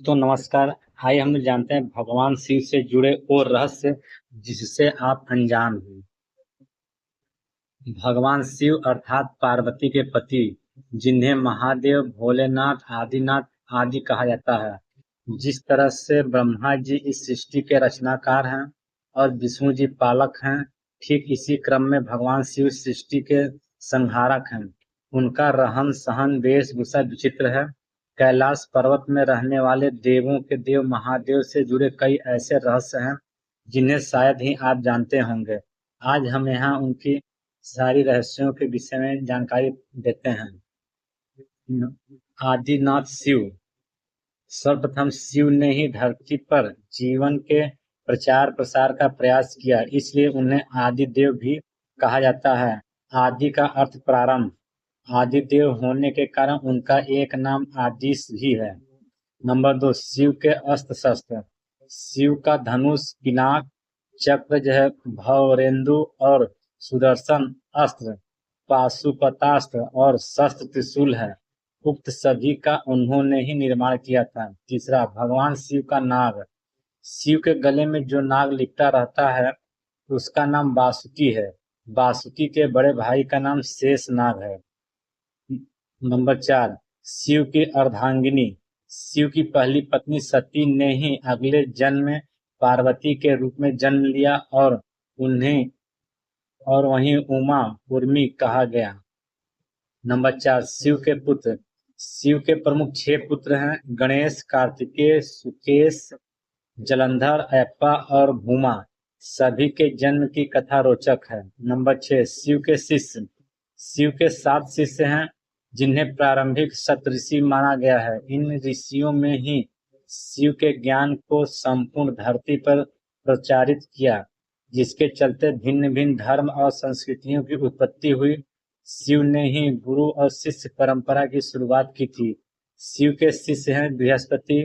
तो नमस्कार। आइए हम लोग जानते हैं भगवान शिव से जुड़े वो रहस्य जिससे आप अनजान हैं। भगवान शिव अर्थात पार्वती के पति, जिन्हें महादेव, भोलेनाथ, आदिनाथ आदि कहा जाता है। जिस तरह से ब्रह्मा जी इस सृष्टि के रचनाकार हैं और विष्णु जी पालक हैं, ठीक इसी क्रम में भगवान शिव सृष्टि के संहारक हैं। उनका रहन सहन वेशभूषा विचित्र है। कैलाश पर्वत में रहने वाले देवों के देव महादेव से जुड़े कई ऐसे रहस्य हैं जिन्हें शायद ही आप जानते होंगे। आज हम यहाँ उनकी सारी रहस्यों के विषय में जानकारी देते हैं। आदिनाथ शिव। सर्वप्रथम शिव ने ही धरती पर जीवन के प्रचार प्रसार का प्रयास किया, इसलिए उन्हें आदि देव भी कहा जाता है। आदि का अर्थ प्रारंभ। आदि देव होने के कारण उनका एक नाम आदिश भी है। नंबर 2, शिव के अस्त्र शस्त्र। शिव का धनुष, पिनाक, चक्र जो है, भौरेंदु और सुदर्शन अस्त्र, पाशुपतास्त्र और शस्त्र त्रिशूल है। उक्त सभी का उन्होंने ही निर्माण किया था। तीसरा, भगवान शिव का नाग। शिव के गले में जो नाग लिपटा रहता है उसका नाम वासुकी है। वासुकी के बड़े भाई का नाम शेष नाग है। नंबर 4, शिव की अर्धांगिनी। शिव की पहली पत्नी सती ने ही अगले जन्म में पार्वती के रूप में जन्म लिया और उन्हें और वहीं उमा उर्मी कहा गया। नंबर 4, शिव के पुत्र। शिव के प्रमुख 6 पुत्र हैं: गणेश, कार्तिकेय, सुकेश, जलंधर, अयप्पा और भूमा। सभी के जन्म की कथा रोचक है। नंबर 6, शिव के शिष्य। शिव के 7 शिष्य हैं जिन्हें प्रारंभिक सप्तऋषि माना गया है। इन ऋषियों में ही शिव के ज्ञान को संपूर्ण धरती पर प्रचारित किया, जिसके चलते भिन्न भिन्न धर्म और संस्कृतियों की उत्पत्ति हुई। शिव ने ही गुरु और शिष्य परंपरा की शुरुआत की थी। शिव के शिष्य हैं बृहस्पति,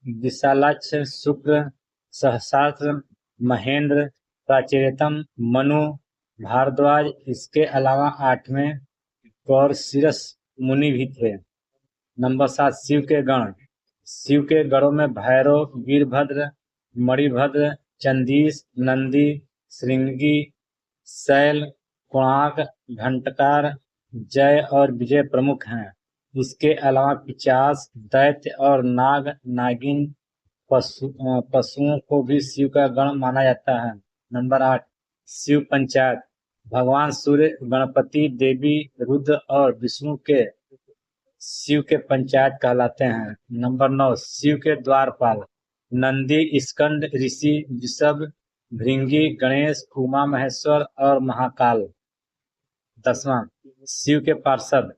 विशालाक्ष, शुक्र, सहस्त्र, महेंद्र, प्राचेतम, मनु, भारद्वाज। इसके अलावा 8वें कौरशिरस मुनि भी थे। नंबर 7, शिव के गण। शिव के गणों में भैरव, वीरभद्र, मणिभद्र, चंदीश, नंदी, श्रृंगी, शैल, कोणार्क, घंटकार, जय और विजय प्रमुख हैं। इसके अलावा पिशाच, दैत्य और नाग नागिन पशुओं को भी शिव का गण माना जाता है। नंबर 8, शिव पंचायत। भगवान सूर्य, गणपति, देवी रुद्र और विष्णु के शिव के पंचायत कहलाते हैं। नंबर 9, शिव के द्वारपाल। नंदी, स्कंद, ऋषि, वृषभ, भृंगी, गणेश, उमा महेश्वर और महाकाल। 10वां, शिव के पार्षद।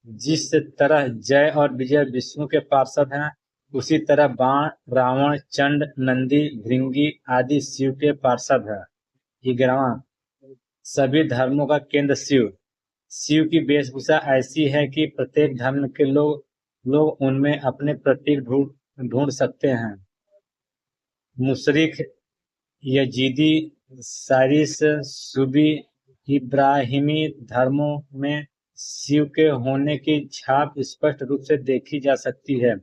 जिस तरह जय और विजय विष्णु के पार्षद हैं, उसी तरह बाण, रावण, चंड, नंदी, भृंगी आदि शिव के पार्षद हैं। 11वां, सभी धर्मों का केंद्र शिव। शिव की वेशभूषा ऐसी है कि प्रत्येक धर्म के लोग उनमें अपने प्रतीक ढूंढ ढूंढ सकते हैं। मुशरिक, यजीदी, सारिस, सूबी, इब्राहिमी धर्मों में शिव के होने की छाप स्पष्ट रूप से देखी जा सकती है।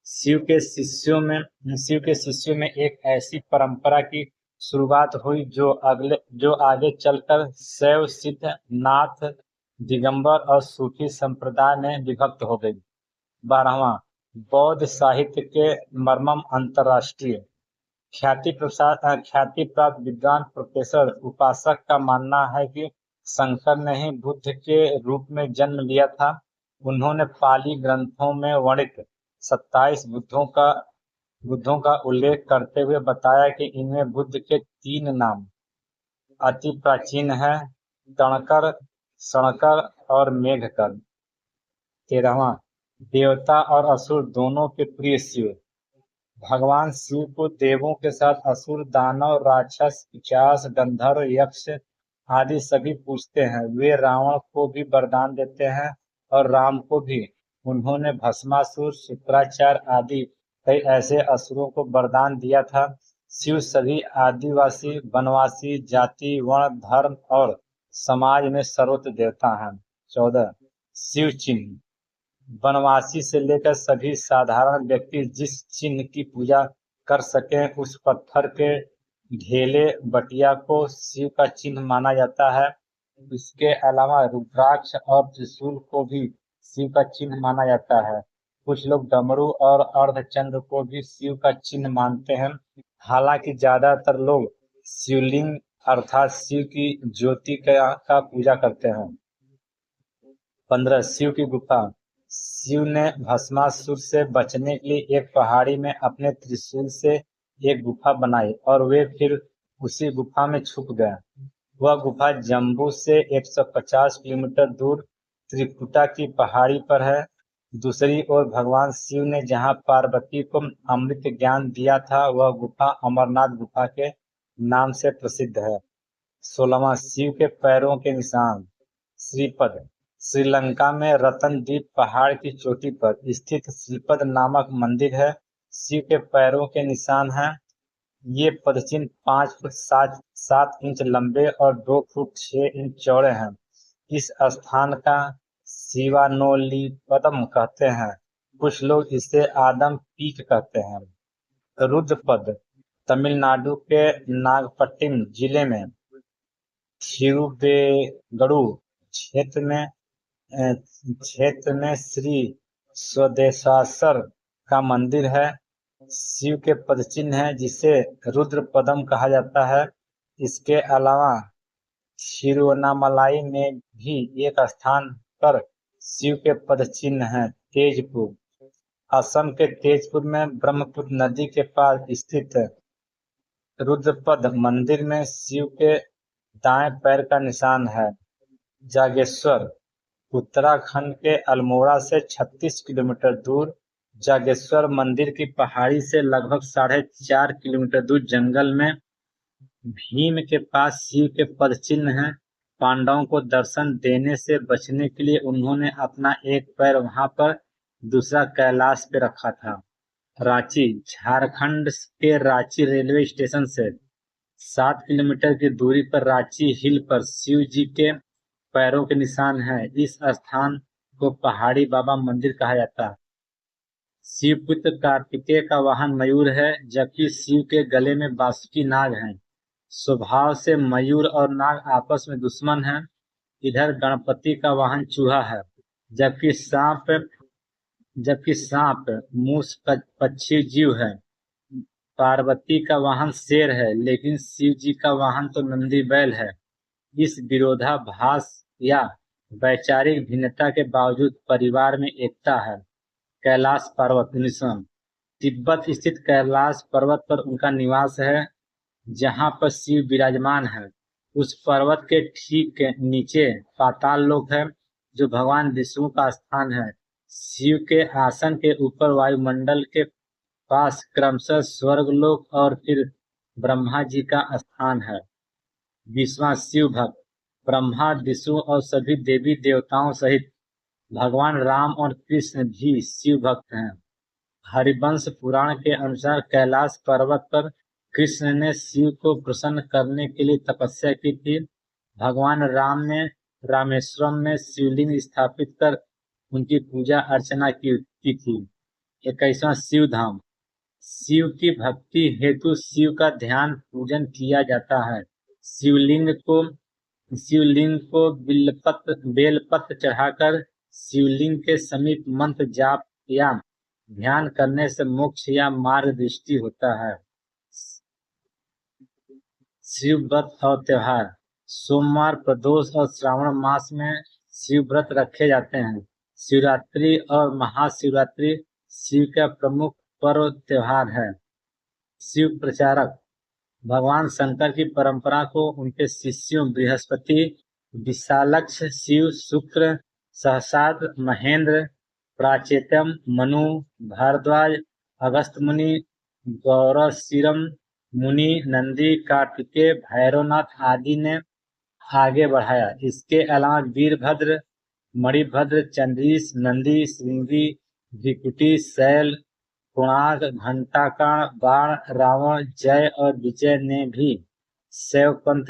शिव के शिष्यों में एक ऐसी परंपरा की शुरुआत हुई जो आगे चलकर शैव, सिद्ध, नाथ, दिगंबर और सूफी संप्रदाय में विभक्त हो गई। 12वां, बौद्ध साहित्य के मर्मम अंतरराष्ट्रीय। ख्याति प्राप्त विद्वान प्रोफेसर उपासक का मानना है कि शंकर ने ही बुद्ध के रूप में जन्म लिया था। उन्होंने पाली ग्रंथों में वर्णित 27 बुद्धों का उल्लेख करते हुए बताया कि इनमें बुद्ध के 3 नाम अति प्राचीन हैं: तणकर, शणकर और मेघकर। 13वां, देवता और असुर दोनों के प्रिय शिव। भगवान शिव को देवों के साथ असुर, दानव, राक्षस, पिशाच, गंधर्व, यक्ष आदि सभी पूजते हैं। वे रावण को भी वरदान देते हैं और राम को भी। उन्होंने भस्मासुर, शुक्राचार्य आदि कई ऐसे असुरों को वरदान दिया था। शिव सभी आदिवासी, वनवासी, जाति, वर्ण, धर्म और समाज में सर्वोच्च देवता हैं। 14, शिव चिन्ह। वनवासी से लेकर सभी साधारण व्यक्ति जिस चिन्ह की पूजा कर सकें उस पत्थर के ढेले बटिया को शिव का चिन्ह माना जाता है। इसके अलावा रुद्राक्ष और त्रिशूल को भी शिव का चिन्ह माना जाता है। कुछ लोग डमरू और अर्धचंद्र को भी शिव का चिन्ह मानते हैं। हालांकि ज्यादातर लोग शिवलिंग अर्थात शिव की ज्योति का पूजा करते हैं। 15 शिव की गुफा। शिव ने भस्मासुर से बचने के लिए एक पहाड़ी में अपने त्रिशूल से एक गुफा बनाई और वे फिर उसी गुफा में छुप गए। वह गुफा जम्बू से 150 किलोमीटर दूर त्रिकुटा की पहाड़ी पर है। दूसरी ओर भगवान शिव ने जहां पार्वती को अमृत ज्ञान दिया था वह गुफा अमरनाथ गुफा के नाम से प्रसिद्ध है। 16वां शिव के पैरों के निशान। श्रीपद। श्रीलंका में रतनद्वीप पहाड़ की चोटी पर स्थित श्रीपद नामक मंदिर है। शिव के पैरों के निशान हैं। ये पदचिन्ह 5 फुट 7 इंच लंबे और 2 फुट 6 इंच चौड़े हैं। इस स्थान का शिवानोलीपदम कहते हैं। कुछ लोग इसे आदम पीक कहते हैं। रुद्रपद। तमिलनाडु के नागपट्टिनम जिले में थिरुवेगडू क्षेत्र में श्री स्वदेशासर का मंदिर है। शिव के पदचिन्ह है जिसे रुद्र पदम कहा जाता है। इसके अलावा तिरुवन्नामलाई में भी एक स्थान पर शिव के पदचिन्ह हैं। तेजपुर। असम के तेजपुर में ब्रह्मपुत्र नदी के पास स्थित रुद्रपद मंदिर में शिव के दाएं पैर का निशान है। जागेश्वर। उत्तराखंड के अल्मोड़ा से 36 किलोमीटर दूर जागेश्वर मंदिर की पहाड़ी से लगभग 4.5 किलोमीटर दूर जंगल में भीम के पास शिव के पदचिन्ह हैं। पांडवों को दर्शन देने से बचने के लिए उन्होंने अपना एक पैर वहां पर दूसरा कैलाश पे रखा था। रांची। झारखंड के रांची रेलवे स्टेशन से 7 किलोमीटर की दूरी पर रांची हिल पर शिव जी के पैरों के निशान हैं। इस स्थान को पहाड़ी बाबा मंदिर कहा जाता है। शिवपुत्र कार्तिकेय का वाहन मयूर है जबकि शिव के गले में बासुकी नाग है। स्वभाव से मयूर और नाग आपस में दुश्मन हैं। इधर गणपति का वाहन चूहा है जबकि सांप मूस पक्षी जीव है। पार्वती का वाहन शेर है लेकिन शिव जी का वाहन तो नंदी बैल है। इस विरोधाभास या वैचारिक भिन्नता के बावजूद परिवार में एकता है। कैलाश पर्वत। तिब्बत स्थित कैलाश पर्वत पर उनका निवास है जहां पर शिव विराजमान है। उस पर्वत के ठीक नीचे पाताल लोक है जो भगवान विष्णु का स्थान है। शिव के आसन के ऊपर वायुमंडल के पास क्रमशः स्वर्गलोक और फिर ब्रह्मा जी का स्थान है। 20वां शिव भक्त। ब्रह्मा विष्णु और सभी देवी देवताओं सहित भगवान राम और कृष्ण भी शिव भक्त हैं। हरिवंश पुराण के अनुसार कैलाश पर्वत पर कृष्ण ने शिव को प्रसन्न करने के लिए तपस्या की थी। भगवान राम ने रामेश्वरम में शिवलिंग स्थापित कर उनकी पूजा अर्चना की थी। 21वां शिव धाम। शिव की भक्ति हेतु शिव का ध्यान पूजन किया जाता है। शिवलिंग को बेलपत्र चढ़ाकर शिवलिंग के समीप मंत्र जाप या ध्यान करने से मोक्ष या मार्ग दृष्टि होता है। शिव व्रत और त्योहार। सोमवार प्रदोष और श्रावण मास में शिव व्रत रखे जाते हैं। शिवरात्रि और महाशिवरात्रि शिव का प्रमुख पर्व त्योहार है। शिव प्रचारक। भगवान शंकर की परंपरा को उनके शिष्यों बृहस्पति, विशालक्ष, शिव, शुक्र, सहस्रार, महेंद्र, प्राचेतम, मनु, भारद्वाज, अगस्त मुनि, गौरशिरम मुनि, नंदी, कार्तिकेय, भैरवनाथ आदि ने आगे बढ़ाया। इसके अलावा वीरभद्र, मणिभद्र, चंद्रीश, नंदी, श्रृंगी, भृकुटी, शैल, कोणार्क, घंटाका, बाण, रावण, जय और विजय ने भी शैव पंथ